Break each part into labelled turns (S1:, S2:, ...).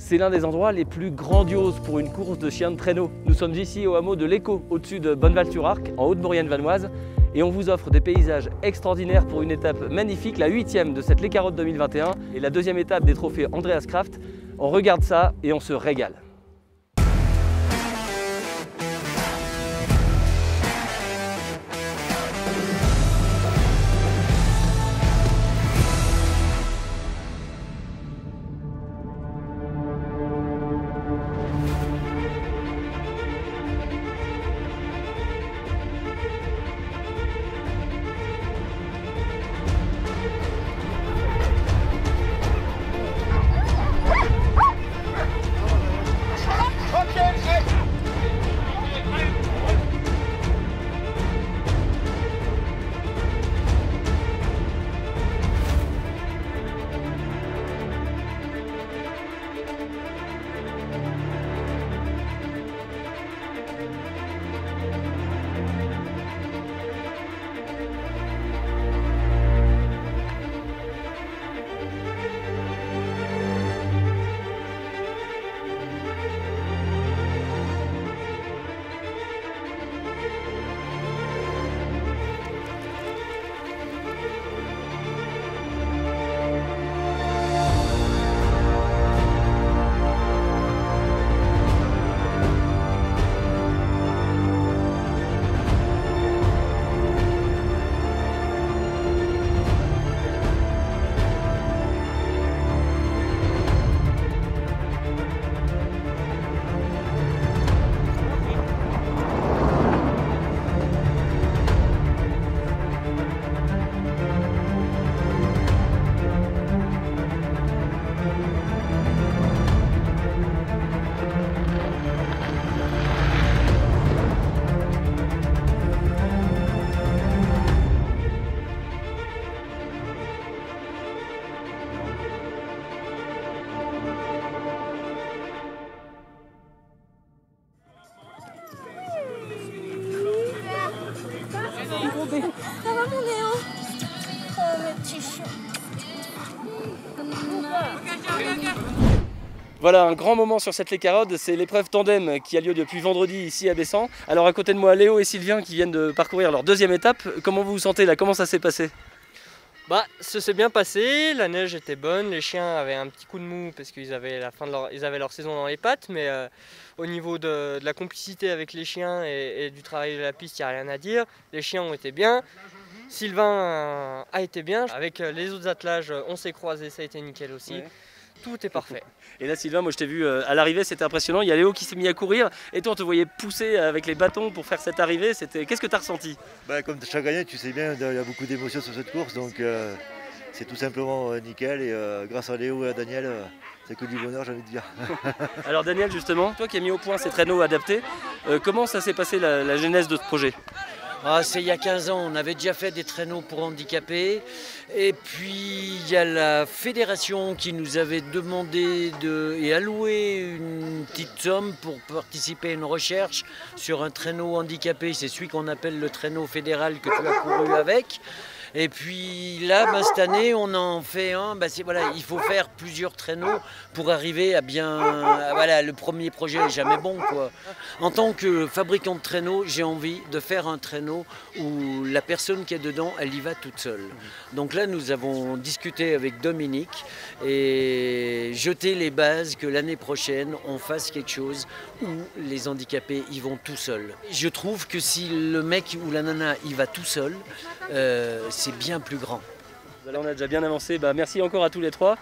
S1: C'est l'un des endroits les plus grandioses pour une course de chiens de traîneau. Nous sommes ici au hameau de l'Écho, au-dessus de Bonneval-sur-Arc, en Haute-Maurienne-Vanoise. Et on vous offre des paysages extraordinaires pour une étape magnifique, la 8e de cette Les Carottes 2021 et la 2e étape des trophées Andreas Kraft. On regarde ça et on se régale.
S2: Ça va mon Léo? Oh mes petits chiens.
S1: Voilà un grand moment sur cette Les Carottes, c'est l'épreuve tandem qui a lieu depuis vendredi ici à Bessan. Alors à côté de moi, Léo et Sylvain qui viennent de parcourir leur 2e étape. Comment vous vous sentez là? Comment ça s'est passé?
S3: Ça s'est bien passé, la neige était bonne, les chiens avaient un petit coup de mou parce qu'ils avaient ils avaient leur saison dans les pattes, mais au niveau de la complicité avec les chiens et du travail de la piste, il n'y a rien à dire. Les chiens ont été bien, Sylvain a été bien, avec les autres attelages on s'est croisés, ça a été nickel aussi. Ouais. Tout est parfait.
S1: Et là Sylvain, moi je t'ai vu à l'arrivée, c'était impressionnant, il y a Léo qui s'est mis à courir et toi on te voyait pousser avec les bâtons pour faire cette arrivée, qu'est-ce que tu as ressenti?
S4: Comme chaque année, tu sais bien, il y a beaucoup d'émotions sur cette course, donc c'est tout simplement nickel et grâce à Léo et à Daniel, c'est que du bonheur, j'ai envie de dire.
S1: Alors Daniel justement, toi qui as mis au point ces traîneaux adaptés, comment ça s'est passé la genèse de ce projet?
S5: C'est il y a 15 ans, on avait déjà fait des traîneaux pour handicapés et puis il y a la fédération qui nous avait demandé et alloué une petite somme pour participer à une recherche sur un traîneau handicapé. C'est celui qu'on appelle le traîneau fédéral que tu as couru avec. Et puis là, cette année, on en fait un. Il faut faire plusieurs traîneaux pour arriver à bien... le premier projet n'est jamais bon, quoi. En tant que fabricant de traîneaux, j'ai envie de faire un traîneau où la personne qui est dedans, elle y va toute seule. Donc là, nous avons discuté avec Dominique et jeté les bases que l'année prochaine, on fasse quelque chose où les handicapés y vont tout seuls. Je trouve que si le mec ou la nana y va tout seul, c'est bien plus grand.
S1: Là on a déjà bien avancé, merci encore à tous les trois,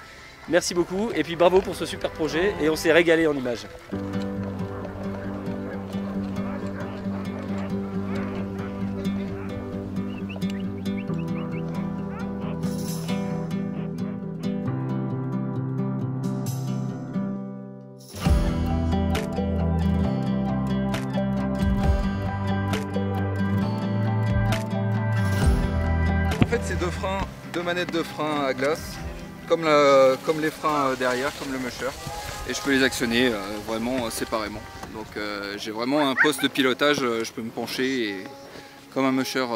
S1: merci beaucoup et puis bravo pour ce super projet et on s'est régalé en images.
S6: En fait, c'est deux manettes de frein à glace, comme les freins derrière, comme le musher. Et je peux les actionner vraiment séparément. Donc j'ai vraiment un poste de pilotage, je peux me pencher comme un musher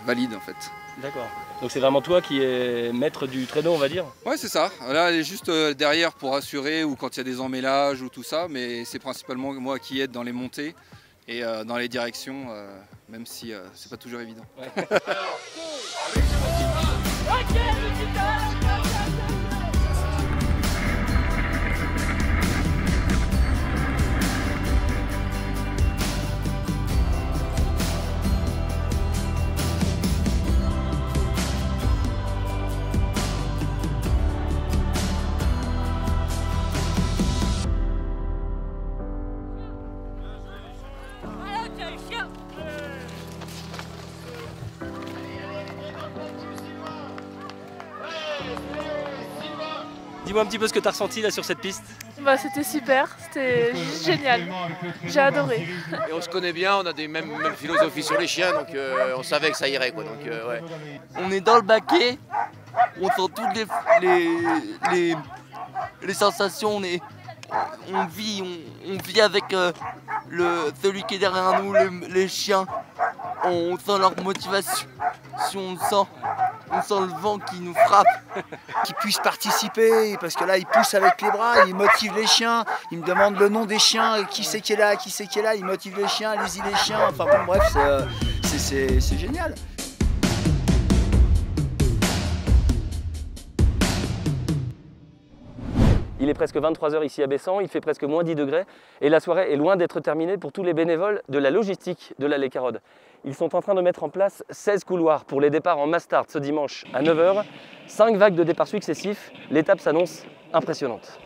S6: valide en fait.
S1: D'accord. Donc c'est vraiment toi qui es maître du traîneau, on va dire?
S6: Ouais, c'est ça. Là, elle est juste derrière pour assurer ou quand il y a des emmêlages ou tout ça, mais c'est principalement moi qui aide dans les montées et dans les directions, même si c'est pas toujours évident. Ouais.
S1: Dis-moi un petit peu ce que tu as ressenti là sur cette piste.
S7: Bah, c'était super, c'était génial, j'ai adoré.
S8: Et on se connaît bien, on a des mêmes philosophies sur les chiens, donc on savait que ça irait quoi. Donc, ouais.
S9: On est dans le baquet, on sent toutes les sensations, on vit avec celui qui est derrière nous, les chiens. On sent leur motivation, on sent le vent qui nous frappe.
S10: Qu'ils puissent participer, parce que là ils poussent avec les bras, ils motivent les chiens, ils me demandent le nom des chiens, qui c'est qui est là, ils motivent les chiens, allez-y les chiens, enfin bon bref, c'est génial.
S1: Il est presque 23 h ici à Bessan, il fait presque moins 10 degrés et la soirée est loin d'être terminée pour tous les bénévoles de la logistique de l'Allée Carode. Ils sont en train de mettre en place 16 couloirs pour les départs en Mastart ce dimanche à 9 h. 5 vagues de départ successifs, l'étape s'annonce impressionnante.